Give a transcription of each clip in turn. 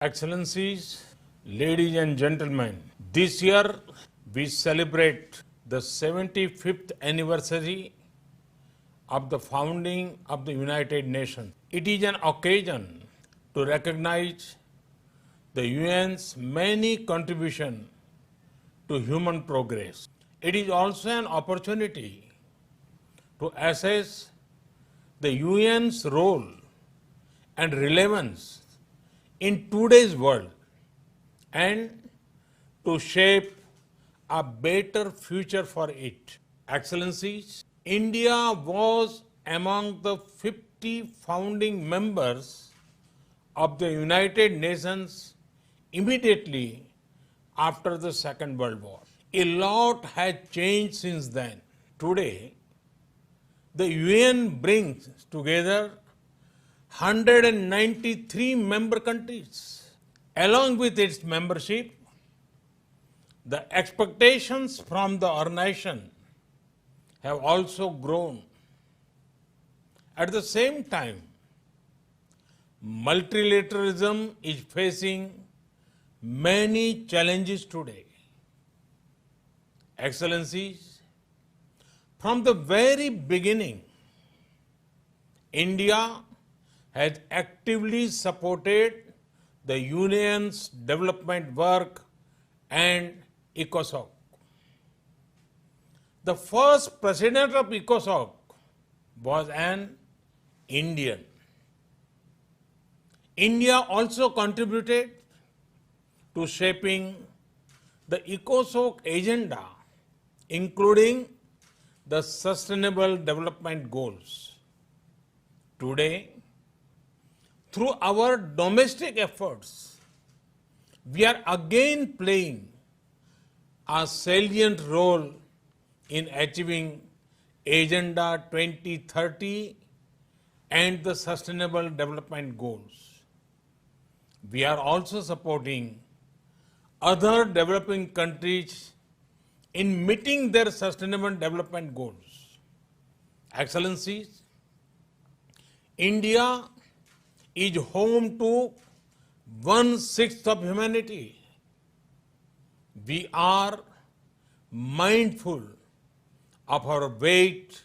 Excellencies, ladies and gentlemen, this year we celebrate the 75th anniversary of the founding of the United Nations. It is an occasion to recognize the UN's many contributions to human progress. It is also an opportunity to assess the UN's role and relevance in today's world and to shape a better future for it. Excellencies, India was among the 50 founding members of the United Nations immediately after the Second World War. A lot has changed since then. Today, the UN brings together 193 member countries. Along with its membership, the expectations from the organization have also grown. At the same time, multilateralism is facing many challenges today. Excellencies, from the very beginning, India has actively supported the Union's development work and ECOSOC. The first president of ECOSOC was an Indian. India also contributed to shaping the ECOSOC agenda, including the Sustainable Development Goals. Today, through our domestic efforts, we are again playing a salient role in achieving Agenda 2030 and the Sustainable Development Goals. We are also supporting other developing countries in meeting their Sustainable Development Goals. Excellencies, India is home to 1/6 of humanity. We are mindful of our weight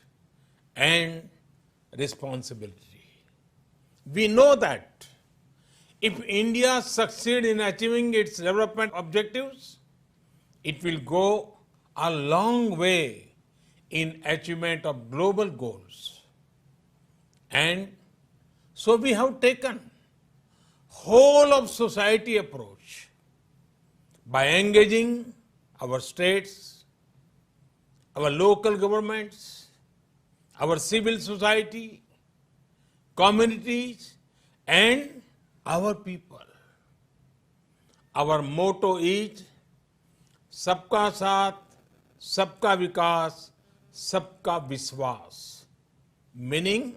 and responsibility. We know that if India succeeds in achieving its development objectives, it will go a long way in achievement of global goals. And so we have taken whole of society approach by engaging our states, our local governments, our civil society, communities, and our people. Our motto is Sabka Saath, Sabka Vikas, Sabka Viswas, meaning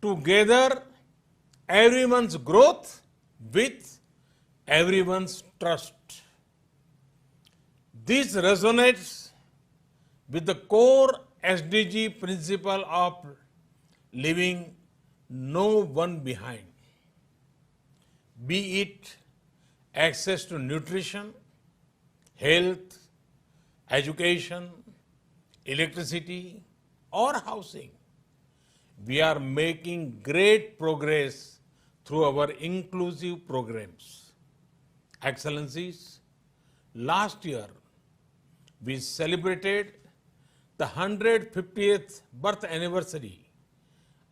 together everyone's growth with everyone's trust. This resonates with the core SDG principle of leaving no one behind, be it access to nutrition, health, education, electricity, or housing. We are making great progress through our inclusive programs. Excellencies, last year we celebrated the 150th birth anniversary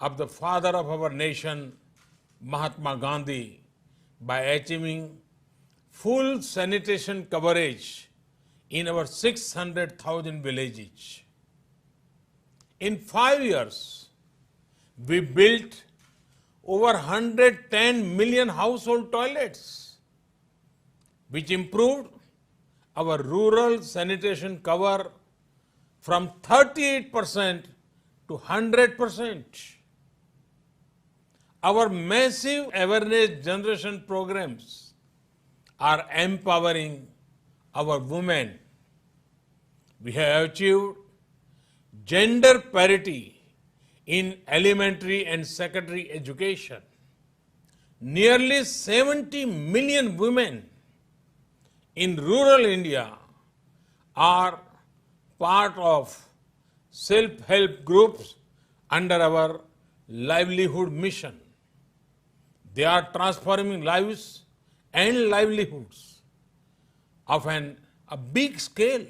of the father of our nation, Mahatma Gandhi, by achieving full sanitation coverage in our 600,000 villages. In 5 years, we built over 110 million household toilets, which improved our rural sanitation cover from 38% to 100%. Our massive awareness generation programs are empowering our women. We have achieved gender parity in elementary and secondary education. nearly 70 million women in rural India are part of self-help groups under our livelihood mission. They are transforming lives and livelihoods of a big scale.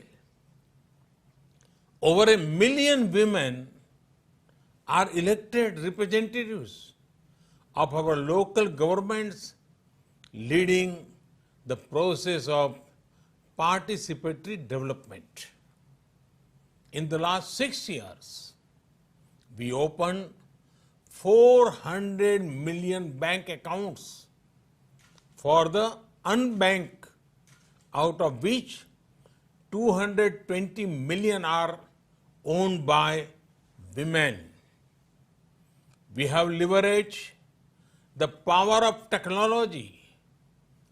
Over a million women are elected representatives of our local governments, leading the process of participatory development. In the last 6 years, we opened 400 million bank accounts for the unbanked, out of which 220 million are owned by women. We have leveraged the power of technology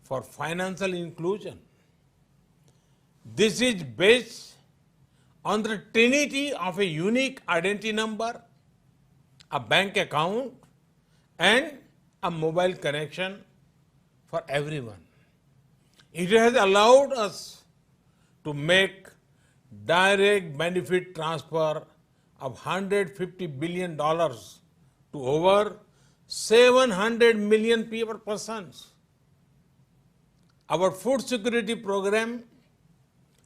for financial inclusion. This is based on the trinity of a unique identity number, a bank account, and a mobile connection for everyone. It has allowed us to make direct benefit transfer of $150 billion to over 700 million persons. Our food security program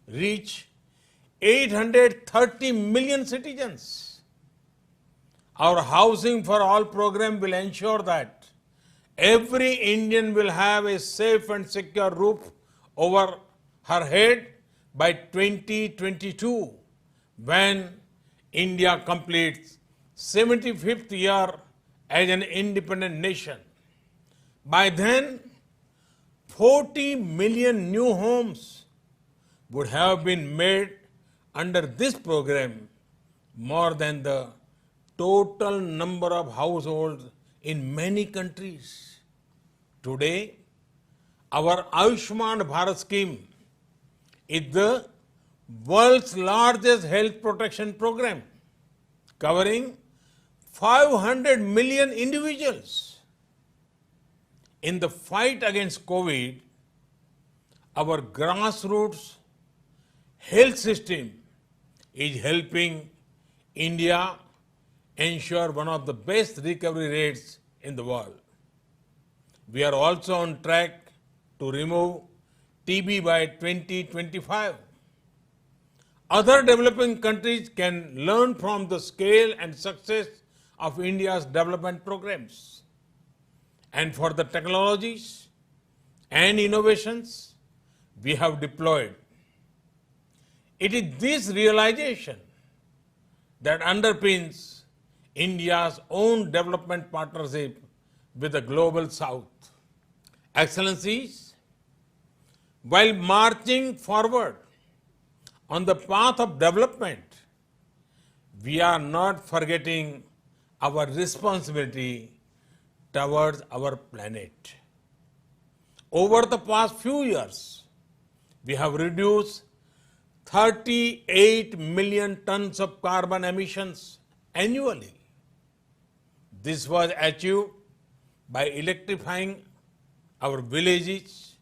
reached 830 million citizens. Our Housing for All program will ensure that every Indian will have a safe and secure roof over her head by 2022, when India completes 75th year as an independent nation. By then, 40 million new homes would have been made under this program, more than the total number of households in many countries. Today, our Ayushman Bharat scheme is the world's largest health protection program, covering 500 million individuals. In the fight against COVID, our grassroots health system is helping India ensure one of the best recovery rates in the world. We are also on track to remove TB by 2025. Other developing countries can learn from the scale and success of India's development programs. And for the technologies and innovations we have deployed, it is this realization that underpins India's own development partnership with the Global South. Excellencies, while marching forward on the path of development, we are not forgetting our responsibility towards our planet. Over the past few years, we have reduced 38 million tons of carbon emissions annually. This was achieved by electrifying our villages,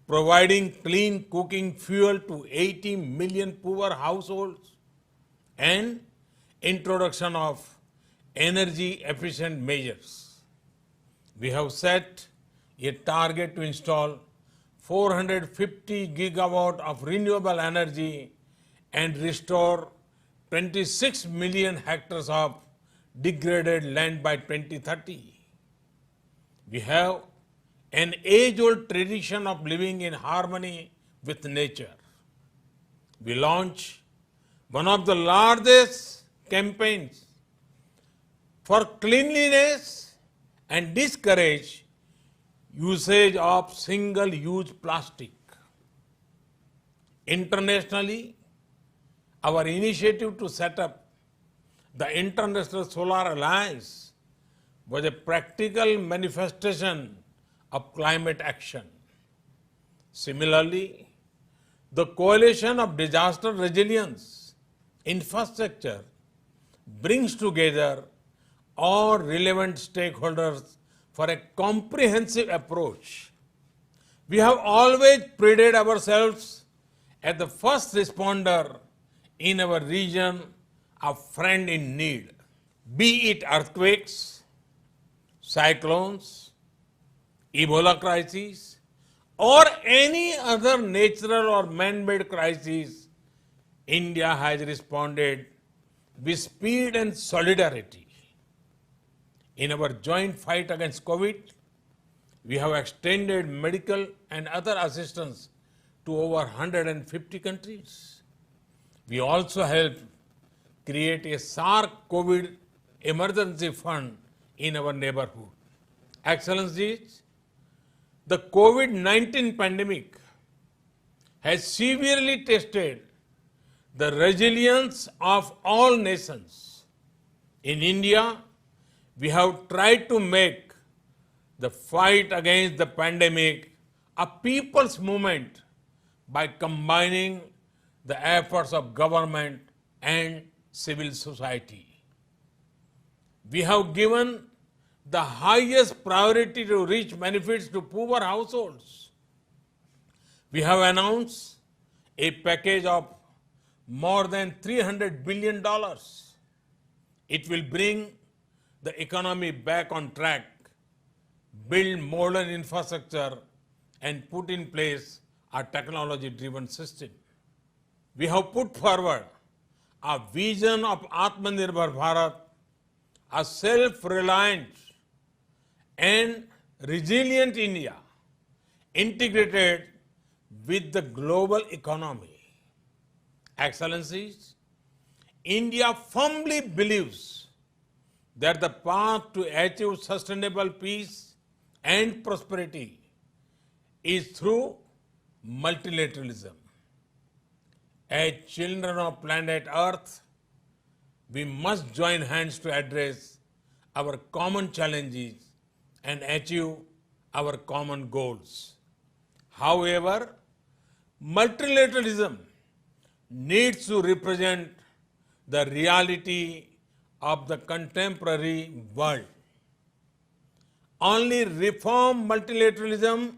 providing clean cooking fuel to 80 million poor households, and introduction of energy efficient measures. We have set a target to install 450 gigawatt of renewable energy and restore 26 million hectares of degraded land by 2030. We have an age-old tradition of living in harmony with nature. We launched one of the largest campaigns for cleanliness and discourage usage of single-use plastic. Internationally, our initiative to set up the International Solar Alliance was a practical manifestation of climate action. Similarly, the Coalition of Disaster Resilience Infrastructure brings together all relevant stakeholders for a comprehensive approach. We have always prided ourselves as the first responder in our region, a friend in need, be it earthquakes, cyclones, Ebola crises, or any other natural or man-made crisis. India has responded with speed and solidarity. In our joint fight against COVID, we have extended medical and other assistance to over 150 countries. We also helped create a SARC COVID emergency fund in our neighborhood. Excellencies, the COVID-19 pandemic has severely tested the resilience of all nations. In India, we have tried to make the fight against the pandemic a people's movement by combining the efforts of government and civil society. We have given the highest priority to reach benefits to poor households. We have announced a package of more than $300 billion. It will bring the economy back on track, build modern infrastructure, and put in place a technology-driven system. We have put forward a vision of Atmanirbhar Bharat, a self-reliant and resilient India integrated with the global economy. Excellencies, India firmly believes that the path to achieve sustainable peace and prosperity is through multilateralism. As children of planet Earth, we must join hands to address our common challenges and achieve our common goals. However, multilateralism needs to represent the reality of the contemporary world. Only reform multilateralism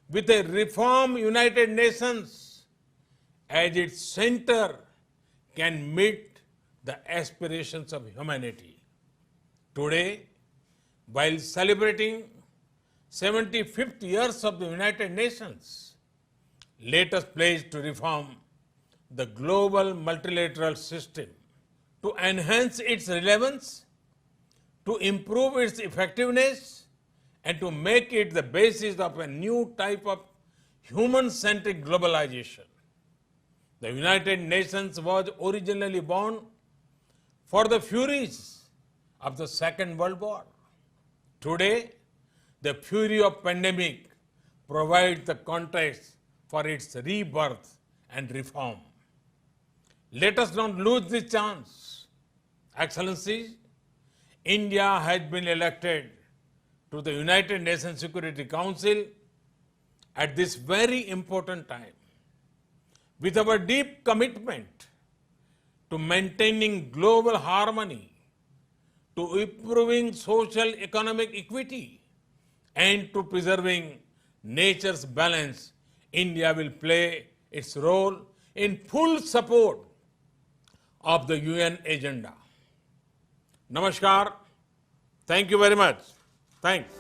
with a reform United Nations as its center can meet the aspirations of humanity. Today, while celebrating 75th years of the United Nations, let us pledge to reform the global multilateral system to enhance its relevance, to improve its effectiveness, and to make it the basis of a new type of human-centric globalization. The United Nations was originally born for the furies of the Second World War. Today, the fury of pandemic provides the context for its rebirth and reform. Let us not lose this chance. Excellencies, India has been elected to the United Nations Security Council at this very important time. With our deep commitment to maintaining global harmony, to improving social economic equity, and to preserving nature's balance, India will play its role in full support of the UN agenda. Namaskar. Thank you very much. Thanks.